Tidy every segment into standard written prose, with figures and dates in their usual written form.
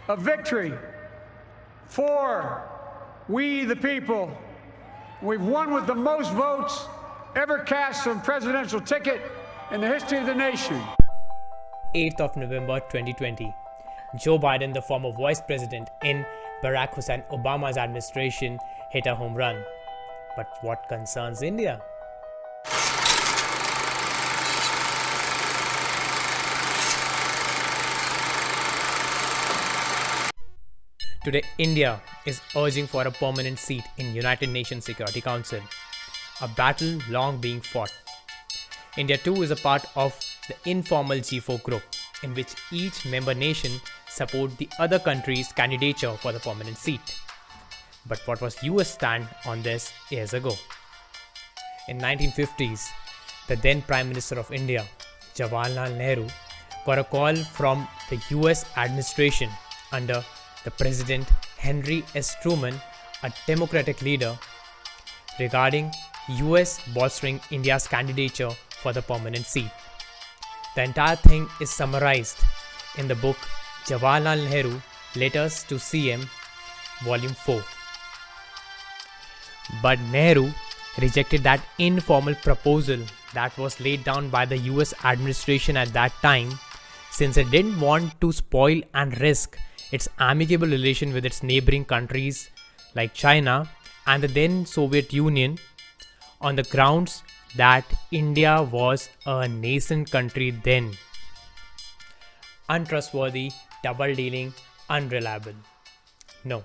a victory for we the people. We've won with the most votes ever cast on a presidential ticket in the history of the nation. 8th of November 2020. Joe Biden, the former vice president in Barack Hussein Obama's administration, hit a home run. But what concerns India? Today, India is urging for a permanent seat in United Nations Security Council, a battle long being fought. India too is a part of the informal G4 group, in which each member nation supports the other country's candidature for the permanent seat. But what was US stand on this years ago? In 1950s, the then Prime Minister of India, Jawaharlal Nehru, got a call from the US administration under the President Henry S. Truman, a Democratic leader, regarding US bolstering India's candidature for the permanent seat. The entire thing is summarized in the book Jawaharlal Nehru Letters to CM, Volume 4. But Nehru rejected that informal proposal that was laid down by the US administration at that time, since it didn't want to spoil and risk its amicable relation with its neighboring countries like China and the then Soviet Union, on the grounds that India was a nascent country then. Untrustworthy, double-dealing, unreliable. No,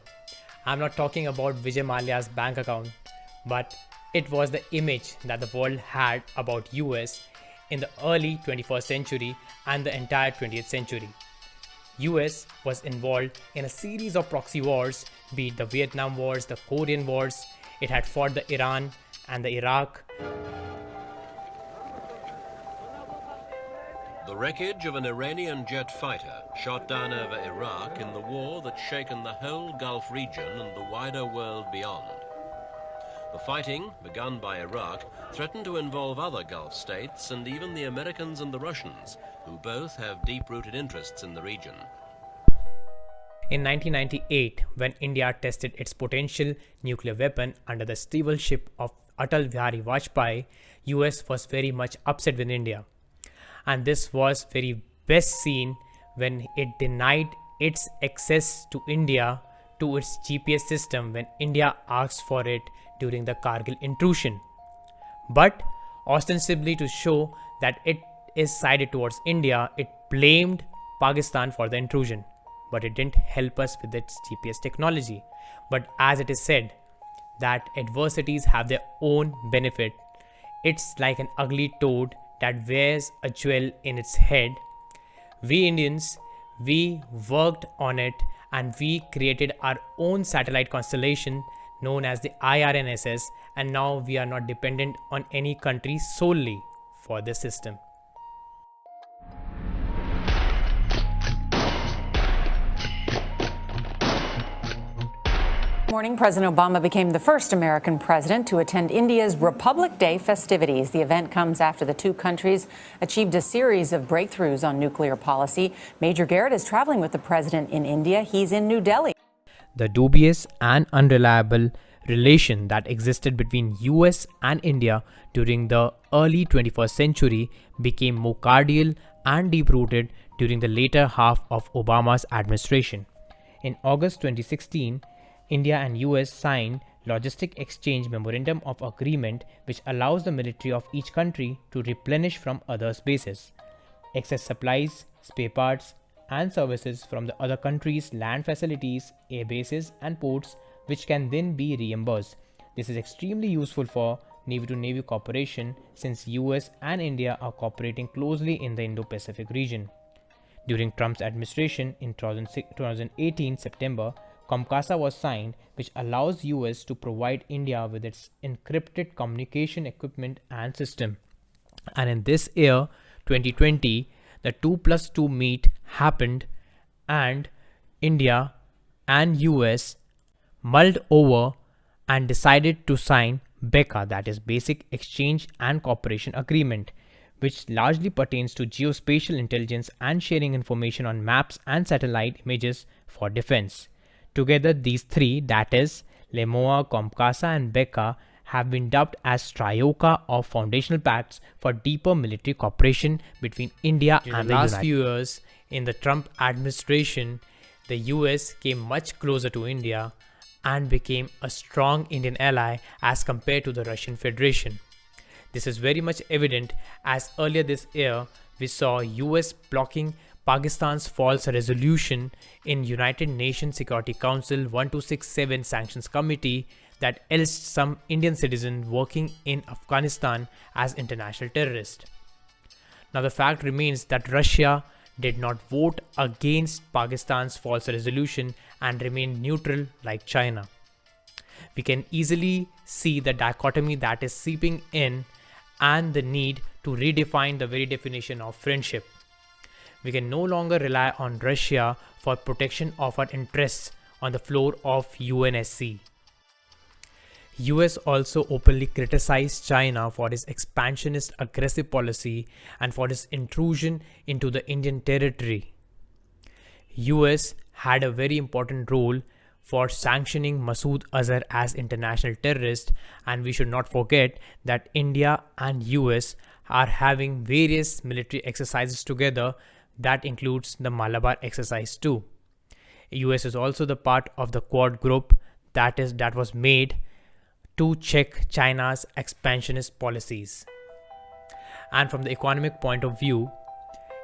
I'm not talking about Vijay Mallya's bank account, but it was the image that the world had about US in the early 21st century and the entire 20th century. US was involved in a series of proxy wars, be it the Vietnam Wars, the Korean Wars. It had fought the Iran and the Iraq. The wreckage of an Iranian jet fighter shot down over Iraq in the war that's shaken the whole Gulf region and the wider world beyond. The fighting, begun by Iraq, threatened to involve other Gulf states and even the Americans and the Russians, who both have deep-rooted interests in the region. In 1998, when India tested its potential nuclear weapon under the stewardship of Atal Bihari Vajpayee, US was very much upset with India. And this was very best seen when it denied its access to India to its GPS system when India asked for it during the Kargil intrusion. But ostensibly to show that it is sided towards India, it blamed Pakistan for the intrusion. But it didn't help us with its GPS technology. But as it is said, that adversities have their own benefit. It's like an ugly toad that wears a jewel in its head. We Indians, we worked on it and we created our own satellite constellation known as the IRNSS, and now we are not dependent on any country solely for this system. Morning, President Obama became the first American president to attend India's Republic Day festivities. The event comes after the two countries achieved a series of breakthroughs on nuclear policy. Major Garrett is traveling with the president in India. He's in New Delhi. The dubious and unreliable relation that existed between US and India during the early 21st century became more cordial and deep-rooted during the later half of Obama's administration. In August 2016, India and US signed Logistic Exchange Memorandum of Agreement, which allows the military of each country to replenish from others' bases excess supplies, spare parts, and services from the other country's land facilities, air bases, and ports, which can then be reimbursed. This is extremely useful for Navy-to-Navy cooperation since US and India are cooperating closely in the Indo-Pacific region. During Trump's administration in 2018 September, COMCASA was signed, which allows US to provide India with its encrypted communication equipment and system. And in this year, 2020, the 2+2 meet happened and India and US mulled over and decided to sign BECA, that is Basic Exchange and Cooperation Agreement, which largely pertains to geospatial intelligence and sharing information on maps and satellite images for defense. Together, these three, that is, Lemoa, Comcasa, and Becca, have been dubbed as Trioca of foundational pacts for deeper military cooperation between India and the last few years. In the Trump administration, the US came much closer to India and became a strong Indian ally as compared to the Russian Federation. This is very much evident as earlier this year we saw US blocking Pakistan's false resolution in United Nations Security Council 1267 Sanctions Committee that lists some Indian citizens working in Afghanistan as international terrorists. Now the fact remains that Russia did not vote against Pakistan's false resolution and remained neutral like China. We can easily see the dichotomy that is seeping in and the need to redefine the very definition of friendship. We can no longer rely on Russia for protection of our interests on the floor of UNSC. US also openly criticized China for its expansionist aggressive policy and for its intrusion into the Indian territory. US had a very important role for sanctioning Masood Azhar as international terrorist, and we should not forget that India and US are having various military exercises together. That includes the Malabar exercise too. US is also the part of the Quad group that was made to check China's expansionist policies. And from the economic point of view,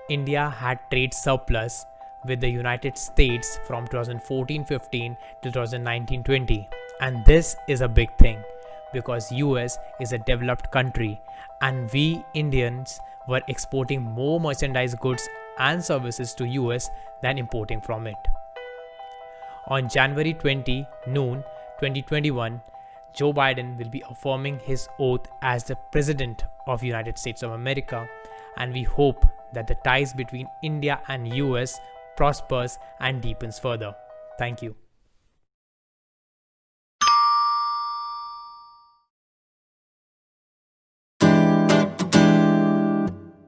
India had trade surplus with the United States from 2014-15 to 2019-20, and this is a big thing because US is a developed country and we Indians were exporting more merchandise goods and services to US than importing from it. On January 20 noon 2021, Joe Biden will be affirming his oath as the President of United States of America, and we hope that the ties between India and US prospers and deepens further. Thank you.